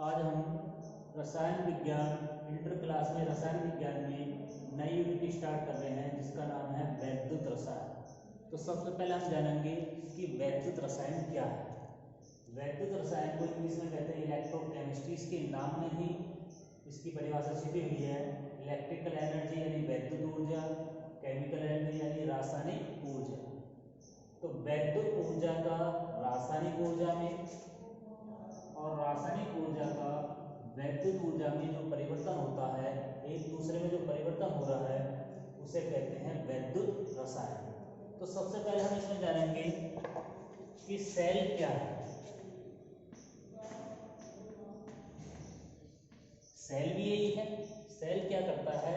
आज हम रसायन विज्ञान इंटर क्लास में रसायन विज्ञान में नई यूनिट स्टार्ट कर रहे हैं जिसका नाम है वैद्युत रसायन। तो सबसे पहले हम जानेंगे कि वैद्युत रसायन क्या है। वैद्युत रसायन को इंग्लिश में कहते हैं इलेक्ट्रोकेमिस्ट्री। इसके नाम में ही इसकी परिभाषा छिपी हुई है। इलेक्ट्रिकल एनर्जी यानी वैद्युत ऊर्जा, केमिकल एनर्जी यानी रासायनिक ऊर्जा। तो वैद्युत ऊर्जा का रासायनिक ऊर्जा में और रासायनिक ऊर्जा का वैद्युत ऊर्जा में जो परिवर्तन होता है, एक दूसरे में जो परिवर्तन हो रहा है उसे कहते हैं वैद्युत रसायन। तो सबसे पहले हम इसमें जानेंगे कि सेल क्या है। सेल भी यही है। सेल क्या करता है?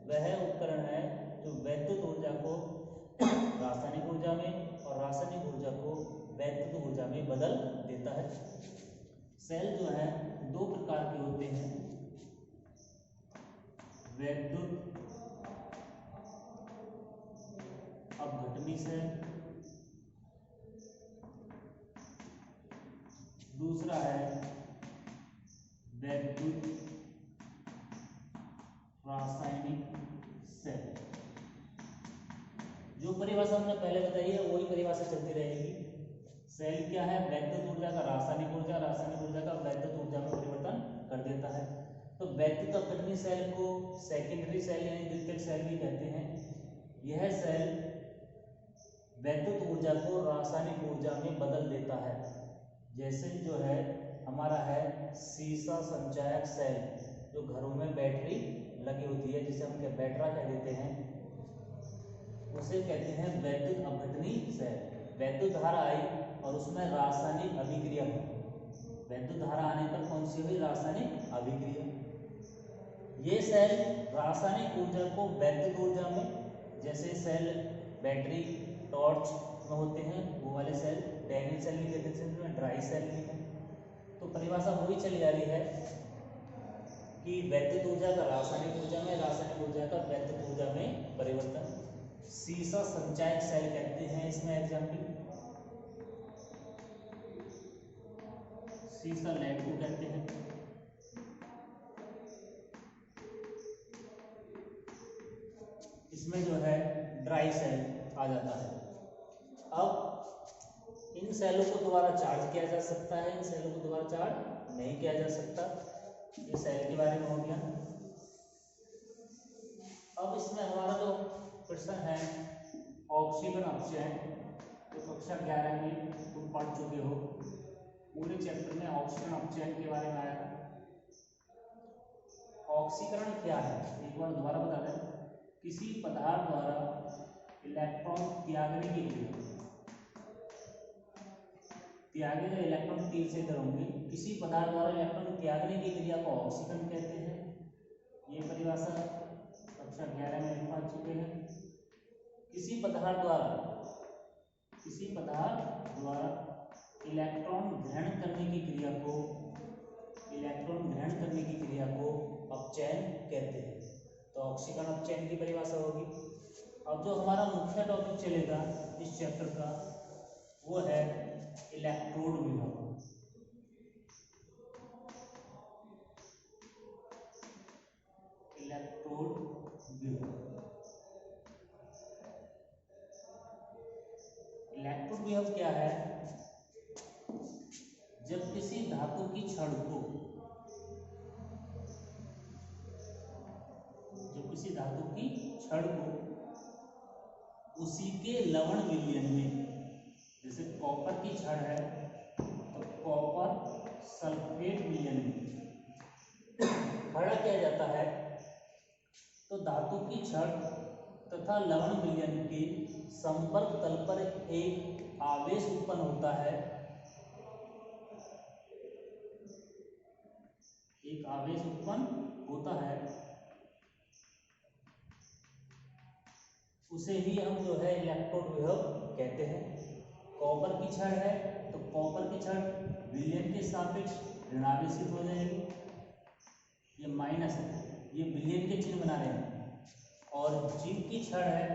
वह उपकरण है जो वैद्युत ऊर्जा को रासायनिक ऊर्जा में और रासायनिक ऊर्जा को वैद्युत ऊर्जा में बदल देता है। सेल जो है दो प्रकार के होते हैं, वैद्युत अपघटनी सेल, दूसरा है वैद्युत रासायनिक सेल। जो परिभाषा हमने पहले बताई है वही परिभाषा चलती रहेगी। सेल क्या है? वैद्युत ऊर्जा का रासायनिक ऊर्जा, रासायनिक ऊर्जा का वैद्युत ऊर्जा में परिवर्तन कर देता है। तो वैद्युत अपघटनी सेल को सेकेंडरी सेल यानी द्वितीयक सेल भी कहते हैं। यह सेल वैद्युत ऊर्जा को रासायनिक ऊर्जा में बदल देता है। जैसे जो है हमारा है सीसा संचायक सेल, जो घरों में बैटरी लगी होती है जिसे हम बैटरा कह देते हैं, उसे कहते हैं वैद्युत अपघटनी सेल। वैद्युत धारा आई और उसमें रासायनिक अभिक्रिया हुई। वैद्युत धारा आने पर कौन सी हुई? रासायनिक अभिक्रिया। ये सेल रासायनिक ऊर्जा को वैद्युत ऊर्जा में, जैसे सेल बैटरी टॉर्च में होते हैं वो वाले सेल डैनियल सेल भी कहते हैं, जिसमें ड्राई सेल भी है। तो परिभाषा वही चली जा रही है कि वैद्युत ऊर्जा का रासायनिक ऊर्जा में, रासायनिक ऊर्जा का वैद्युत ऊर्जा में परिवर्तन। सीसा संचायक सेल कहते हैं इसमें एग्जाम्पल, सीसा लैब को कहते हैं। इसमें जो है ड्राई सेल आ जाता है। अब इन सेलों को दोबारा चार्ज किया जा सकता है, इन सेलों को दोबारा चार्ज नहीं किया जा सकता। ये सेल के बारे में हो गया। अब इसमें हमारा जो प्रश्न है ऑक्सीकरण अपचयन, तो कक्षा 11 में तुम पढ़ चुके हो। पूरे चैप्टर में ऑक्सीकरण अपचयन के बारे में आया। ऑक्सीकरण क्या है एक बार दोबारा बता दें। किसी पदार्थ द्वारा इलेक्ट्रॉन त्यागने की क्रिया, त्यागे जो इलेक्ट्रॉन तीर से इधर होंगे, किसी पदार्थ द्वारा इलेक्ट्रॉन त्यागने की क्रिया को ऑक्सीकरण कहते हैं। ये परिभाषा कक्षा 11 में पढ़ चुके हैं। किसी पदार्थ द्वारा इलेक्ट्रॉन ग्रहण करने की क्रिया को, इलेक्ट्रॉन ग्रहण करने की क्रिया को अपचयन कहते हैं। तो ऑक्सीकरण अपचयन की परिभाषा होगी। अब जो हमारा मुख्य टॉपिक चलेगा इस चैप्टर का वो है इलेक्ट्रोड विभव। इलेक्ट्रोड विभव, इलेक्ट्रोड विभव क्या है? जब किसी धातु की छड़ को, उसी के लवण विलयन में, जैसे कॉपर की छड़ है तो कॉपर सल्फेट विलयन में खड़ा किया जाता है, तो धातु की छड़ तथा लवण विलयन के संपर्क तल पर एक आवेश उत्पन्न होता है। एक आवेश उत्पन्न होता है, उसे ही हम जो है इलेक्ट्रोड विभव कहते हैं। कॉपर की छड़ है तो कॉपर की छड़ विलयन के सापेक्ष ऋणावेशित हो जाएगी। ये माइनस है, ये विलयन के चिन्ह बना रहे हैं। और जिंक की छड़ है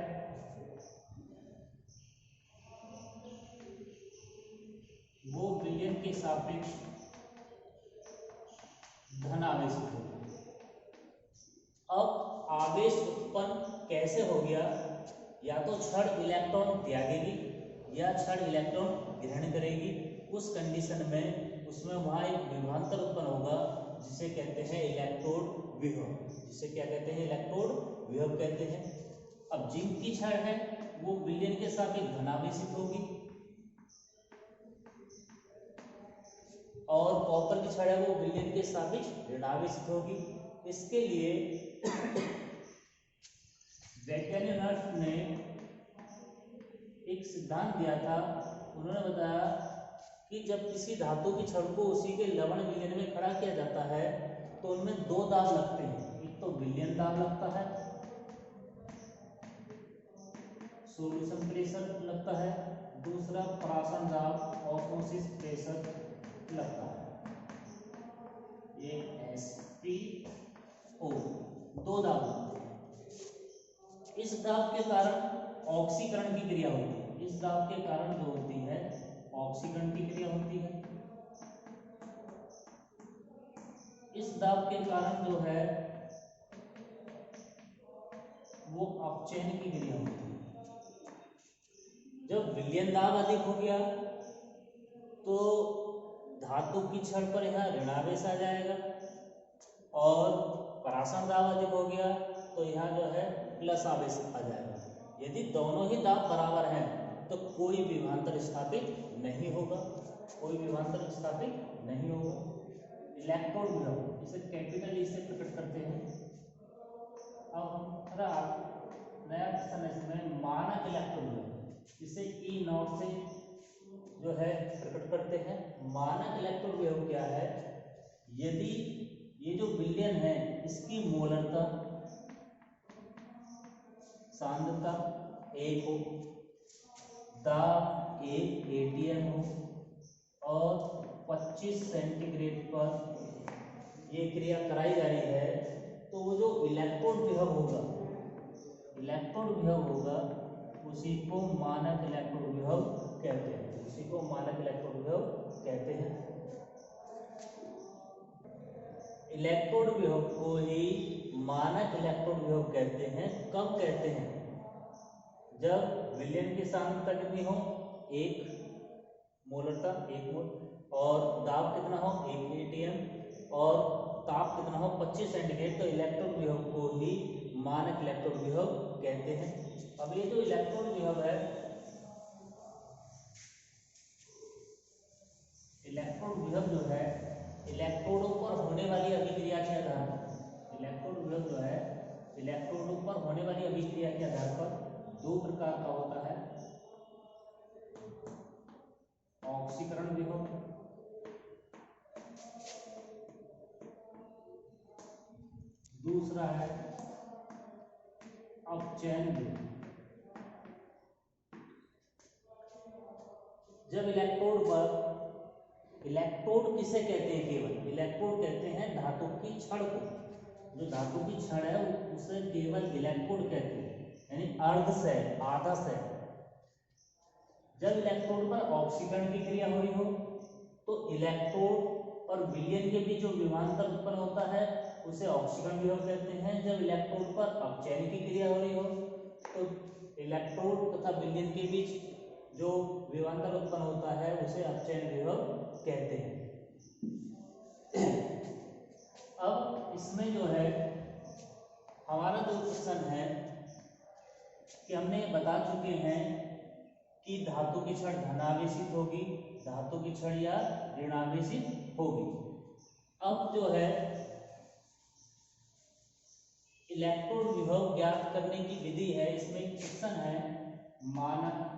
वो विलयन के सापेक्ष हो गया, या तो छड़ इलेक्ट्रॉन त्यागेगी या छड़ इलेक्ट्रॉन ग्रहण करेगी, उस कंडीशन में उसमें वहाँ एक विभवांतर उत्पन्न होगा जिसे कहते हैं इलेक्ट्रोड विभव। जिसे क्या कहते हैं? इलेक्ट्रोड विभव कहते हैं। अब जिंक की छड़ है वो विलयन के सापेक्ष धनावेशित होगी और कॉपर की छड़ है वो विलयन के सापेक्ष ऋणावेशित होगी। इसके लिए वैज्ञानिक ने एक सिद्धांत दिया था। उन्होंने बताया कि जब किसी धातु की छड़ को उसी के लवण विलयन में खड़ा किया जाता है तो उनमें दो दाब लगते हैं। एक तो विलयन दाब लगता है, सॉल्यूशन प्रेशर लगता है, दूसरा परासन दाब ऑस्मोसिस प्रेशर लगता है। ये SPO दो दाब लगते हैं। इस दाब के कारण ऑक्सीकरण की क्रिया होती है। इस दाब के कारण जो होती है ऑक्सीकरण की क्रिया होती है। इस दाब के कारण जो है वो अपचयन की क्रिया होती है। जब विलयन दाब अधिक हो गया तो धातु की छड़ पर यहाँ ऋणावेश आ जाएगा और परासन दाब अधिक हो गया तो यहाँ जो है प्लस आवेश आ जाएगा। यदि दोनों ही दाब बराबर हैं तो कोई विभवांतर स्थापित नहीं होगा, कोई विभवांतर स्थापित नहीं होगा। इलेक्ट्रोड विभव इसे कैपिटल ई से प्रकट करते हैं। अब हम थोड़ा नया क्वेश्चन इसमें मानक इलेक्ट्रोड विभव इसे E0 से जो है प्रकट करते हैं। मानक इलेक्ट्रोड विभव क्या है? यदि ये जो विलयन है इसकी मोलरता सांद्रता 1 हो, दाब 1 atm हो और 25 सेंटीग्रेड पर ये क्रिया कराई जा रही है तो वो जो इलेक्ट्रोड विभव होगा, इलेक्ट्रोड विभव होगा उसी को मानक इलेक्ट्रोड विभव कहते हैं। उसी को मानक इलेक्ट्रोड विभव कहते हैं। इलेक्ट्रोड विभव को ही मानक इलेक्ट्रोड विभव कहते हैं। कब कहते हैं? जब विलयन की सांद्रता कितनी हो? 1 मोलरता 1 मोल और दाब कितना हो? 1 atm और ताप कितना हो? 25 सेंटीग्रेड। तो इलेक्ट्रोड विभव को ही मानक इलेक्ट्रोड विभव कहते हैं। अब ये जो इलेक्ट्रोड विभव है, इलेक्ट्रोड विभव जो है इलेक्ट्रोडों पर होने वाली अभिक्रिया के आधार पर, इलेक्ट्रोड विभव जो है इलेक्ट्रोडों पर होने वाली अभिक्रिया के आधार पर दो प्रकार का होता है। ऑक्सीकरण विभव, दूसरा है अपचयन विभव। जब इलेक्ट्रोड पर, इलेक्ट्रोड किसे कहते हैं? केवल इलेक्ट्रोड कहते हैं धातु की छड़ को। जो धातु की छड़ है उसे केवल इलेक्ट्रोड कहते हैं, यानी अर्ध सेल, आधा सेल। जब इलेक्ट्रोड पर ऑक्सीकरण की क्रिया हो रही हो तो इलेक्ट्रोड और विलयन के बीच जो विभवांतर उत्पन्न होता है उसे ऑक्सीकरण विभव कहते हैं। जब इलेक्ट्रोड पर अपचयन की क्रिया हो रही हो तो इलेक्ट्रोड तथा विलयन के बीच जो विभवांतर उत्पन्न होता है उसे अपचयन विभव कहते हैं। अब इसमें जो है हमारा जो क्वेश्चन है कि हमने बता चुके हैं कि धातु की छड़ धनावेशित होगी, धातु की छड़ या ऋणावेशित होगी। अब जो है इलेक्ट्रोड विभव ज्ञात करने की विधि है। इसमें एक क्वेश्चन है, मानक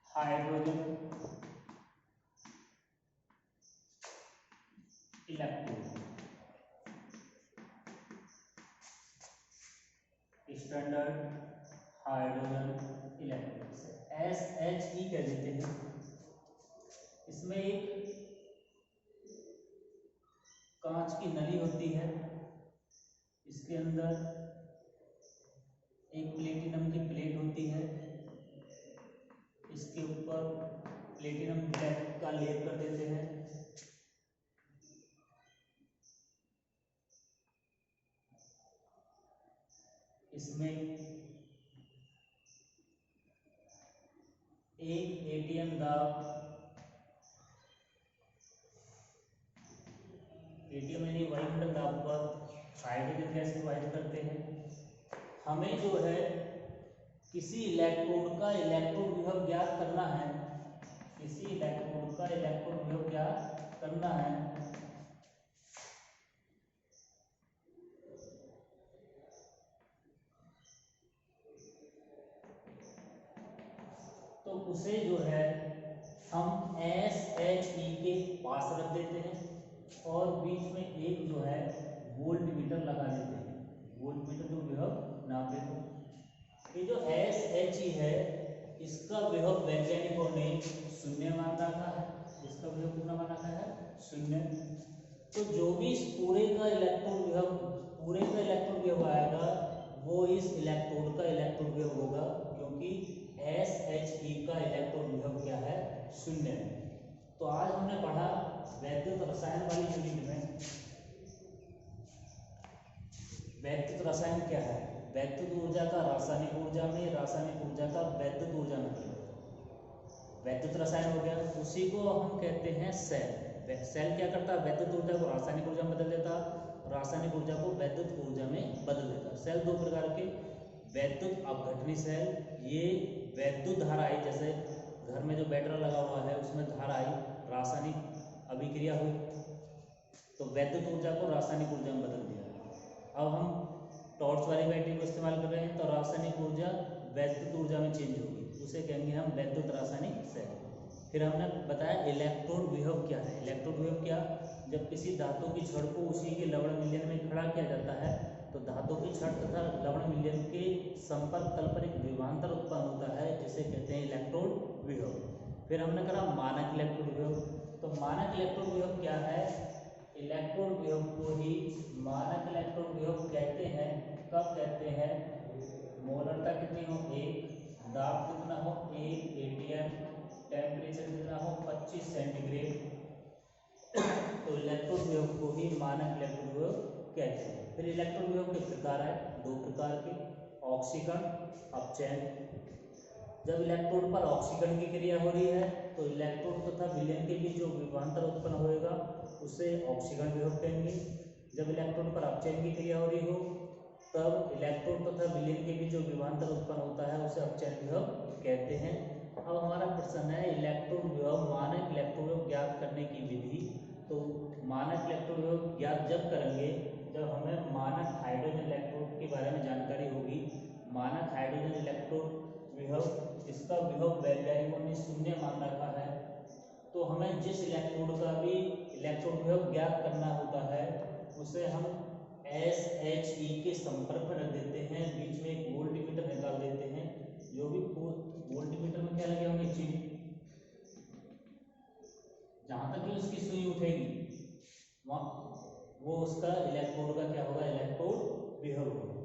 hydrogen electrode, standard hydrogen electrode, SHE कह देते हैं। इसमें एक कांच की नली होती है, इसके अंदर एक प्लेटिनम की प्लेट होती है, इसके ऊपर प्लेटिनम ब्लैक का लेप कर देते हैं। इसमें एक एटीएम दाब, एटीएम यानी वायुमंडल दाब पर हाइड्रोजन गैस प्रोवाइड करते हैं। हमें जो है किसी इलेक्ट्रोड का इलेक्ट्रोड विभव ज्ञात करना है, किसी इलेक्ट्रोड का इलेक्ट्रोड विभव ज्ञात करना है, तो उसे जो है हम SHE के पास रख देते हैं और बीच में एक जो है वोल्ट मीटर लगा देते हैं, वोल्ट मीटर जो विभव नापे तो ये जो SHE है इसका विभव वैज्ञानिकों ने शून्य मान रखा है, इसका विभव कितना मान रखा है, शून्य। तो जो भी इस पूरे का इलेक्ट्रॉन विभव, पूरे का इलेक्ट्रॉन विभव आएगा वो इस इलेक्ट्रोड का इलेक्ट्रॉन विभव होगा, क्योंकि SHE का इलेक्ट्रॉन विभव क्या है, शून्य है। तो आज हमने पढ़ा वैद्युत रसायन वाली यूनिट में, वैद्युत रसायन क्या है, वैद्युत ऊर्जा का रासायनिक ऊर्जा में, रासायनिक ऊर्जा का वैद्युत ऊर्जा में परिवर्तन, वैद्युत रसायन हो गया। उसी को हम कहते हैं सेल। सेल क्या करता है, वैद्युत ऊर्जा को रासायनिक ऊर्जा में बदल देता, रासायनिक ऊर्जा को वैद्युत ऊर्जा में बदल देता। सेल दो प्रकार के, वैद्युत अपघटनी सेल, ये वैद्युत धारा आई, जैसे घर में जो बैटरा लगा हुआ है उसमें धारा आई, रासायनिक अभिक्रिया हुई तो वैद्युत ऊर्जा को रासायनिक ऊर्जा में बदल दिया। अब हम टॉर्च वाली बैटरी को इस्तेमाल कर रहे हैं तो रासायनिक ऊर्जा वैद्युत ऊर्जा में चेंज होगी, उसे कहेंगे हम वैद्युत रासायनिक सेल। फिर हमने बताया इलेक्ट्रोड विभव क्या है। इलेक्ट्रोड विभव क्या, जब किसी धातु की छड़ को उसी के लवण विलयन में खड़ा किया जाता है तो धातु की छड़ तथा लवण विलयन के संपर्क तल पर एक विभवांतर उत्पन्न होता है, जिसे कहते हैं इलेक्ट्रोड विभव। फिर हमने कहा मानक इलेक्ट्रोड विभव। तो मानक इलेक्ट्रोड विभव क्या है, इलेक्ट्रोड विभव को ही मानक इलेक्ट्रोड विभव कहते हैं। कब कहते हैं, मोलरता कितनी हो 1, दाब कितना हो 1 atm, टेम्परेचर कितना हो 25 सेंटीग्रेड, तो इलेक्ट्रोड विभव को ही मानक इलेक्ट्रोड विभव कहते हैं। फिर इलेक्ट्रोड विभव के प्रकार है, दो प्रकार के, ऑक्सीकरण, अपचयन। जब इलेक्ट्रोड पर ऑक्सीकरण की क्रिया हो रही है तो इलेक्ट्रोड तथा विलयन के बीच जो विभवांतर उत्पन्न होएगा उसे ऑक्सीकरण विभव कहेंगे। जब इलेक्ट्रोड पर अपचयन की क्रिया हो रही हो तब इलेक्ट्रोड तथा विलयन के बीच जो विभवांतर उत्पन्न होता है उसे अपचयन विभव कहते हैं। अब हमारा प्रश्न है इलेक्ट्रोड विभव, मानक इलेक्ट्रोड विभव ज्ञात करने की विधि। तो मानक इलेक्ट्रोड विभव ज्ञात जब करेंगे जब हमें मानक हाइड्रोजन इलेक्ट्रोड के बारे में जानकारी होगी। मानक हाइड्रोजन इलेक्ट्रोड विभव, इसका विभव वैज्ञानिकों ने शून्य मान रखा है। तो हमें जिस इलेक्ट्रोड का भी इलेक्ट्रोड विभव ज्ञात करना होता है उसे हम SHE के संपर्क में रख देते हैं, बीच में एक वोल्ट मीटर निकाल देते हैं, जो भी वोल्ट मीटर में क्या लगे होंगे, चिन्ह, जहां तक भी उसकी सुई उठेगी वहां वो उसका इलेक्ट्रोड का क्या होगा, इलेक्ट्रोड विभव होगा।